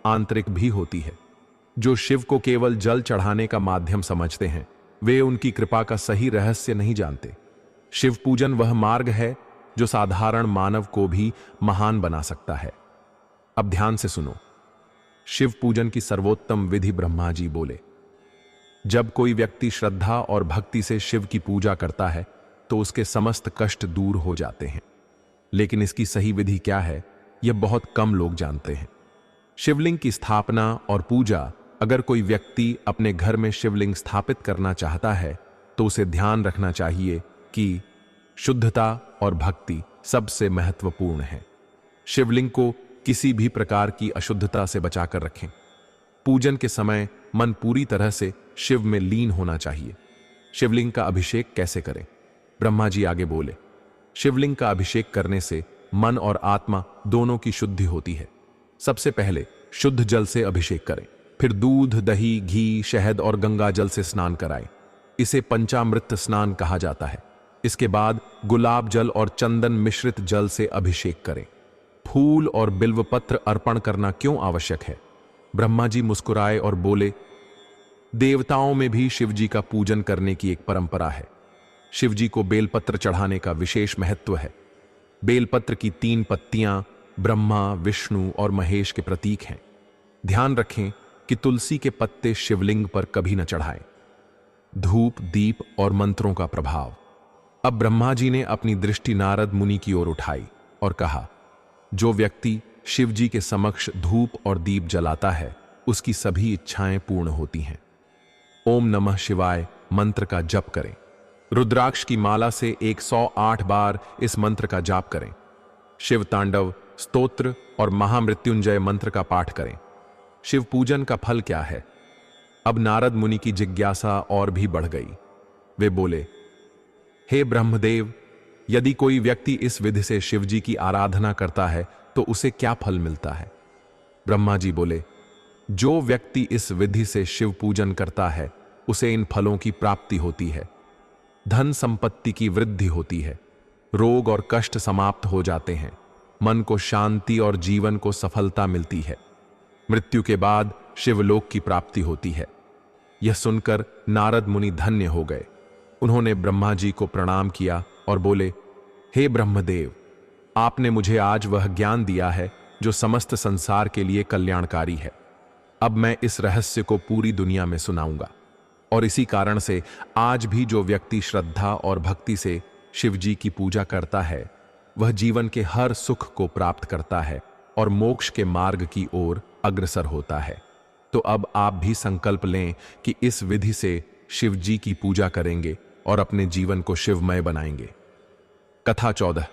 आंतरिक भी होती है। जो शिव को केवल जल चढ़ाने का माध्यम समझते हैं, वे उनकी कृपा का सही रहस्य नहीं जानते। शिव पूजन वह मार्ग है जो साधारण मानव को भी महान बना सकता है। अब ध्यान से सुनो। शिव पूजन की सर्वोत्तम विधि ब्रह्मा जी बोले। जब कोई व्यक्ति श्रद्धा और भक्ति से शिव की पूजा करता है तो उसके समस्त कष्ट दूर हो जाते हैं। लेकिन इसकी सही विधि क्या है, यह बहुत कम लोग जानते हैं। शिवलिंग की स्थापना और पूजा। अगर कोई व्यक्ति अपने घर में शिवलिंग स्थापित करना चाहता है तो उसे ध्यान रखना चाहिए कि शुद्धता और भक्ति सबसे महत्वपूर्ण है। शिवलिंग को किसी भी प्रकार की अशुद्धता से बचाकर रखें। पूजन के समय मन पूरी तरह से शिव में लीन होना चाहिए। शिवलिंग का अभिषेक कैसे करें? ब्रह्मा जी आगे बोले। शिवलिंग का अभिषेक करने से मन और आत्मा दोनों की शुद्धि होती है। सबसे पहले शुद्ध जल से अभिषेक करें, फिर दूध, दही, घी, शहद और गंगा जल से स्नान कराएं। इसे पंचामृत स्नान कहा जाता है। इसके बाद गुलाब जल और चंदन मिश्रित जल से अभिषेक करें। फूल और बिल्वपत्र अर्पण करना क्यों आवश्यक है? ब्रह्मा जी मुस्कुराए और बोले, देवताओं में भी शिवजी का पूजन करने की एक परंपरा है। शिवजी को बेलपत्र चढ़ाने का विशेष महत्व है। बेलपत्र की 3 पत्तियां ब्रह्मा, विष्णु और महेश के प्रतीक हैं। ध्यान रखें कि तुलसी के पत्ते शिवलिंग पर कभी न चढ़ाएं। धूप, दीप और मंत्रों का प्रभाव। अब ब्रह्मा जी ने अपनी दृष्टि नारद मुनि की ओर उठाई और कहा, जो व्यक्ति शिवजी के समक्ष धूप और दीप जलाता है उसकी सभी इच्छाएं पूर्ण होती हैं। ओम नमः शिवाय मंत्र का जप करें। रुद्राक्ष की माला से 108 बार इस मंत्र का जाप करें। शिव तांडव स्तोत्र और महामृत्युंजय मंत्र का पाठ करें। शिव पूजन का फल क्या है? अब नारद मुनि की जिज्ञासा और भी बढ़ गई। वे बोले, हे ब्रह्मदेव, यदि कोई व्यक्ति इस विधि से शिवजी की आराधना करता है तो उसे क्या फल मिलता है? ब्रह्मा जी बोले, जो व्यक्ति इस विधि से शिव पूजन करता है उसे इन फलों की प्राप्ति होती है। धन संपत्ति की वृद्धि होती है, रोग और कष्ट समाप्त हो जाते हैं, मन को शांति और जीवन को सफलता मिलती है। मृत्यु के बाद शिवलोक की प्राप्ति होती है। यह सुनकर नारद मुनि धन्य हो गए। उन्होंने ब्रह्मा जी को प्रणाम किया और बोले, हे ब्रह्मदेव, आपने मुझे आज वह ज्ञान दिया है जो समस्त संसार के लिए कल्याणकारी है। अब मैं इस रहस्य को पूरी दुनिया में सुनाऊंगा। और इसी कारण से आज भी जो व्यक्ति श्रद्धा और भक्ति से शिवजी की पूजा करता है वह जीवन के हर सुख को प्राप्त करता है और मोक्ष के मार्ग की ओर अग्रसर होता है। तो अब आप भी संकल्प लें कि इस विधि से शिवजी की पूजा करेंगे और अपने जीवन को शिवमय बनाएंगे। कथा 14।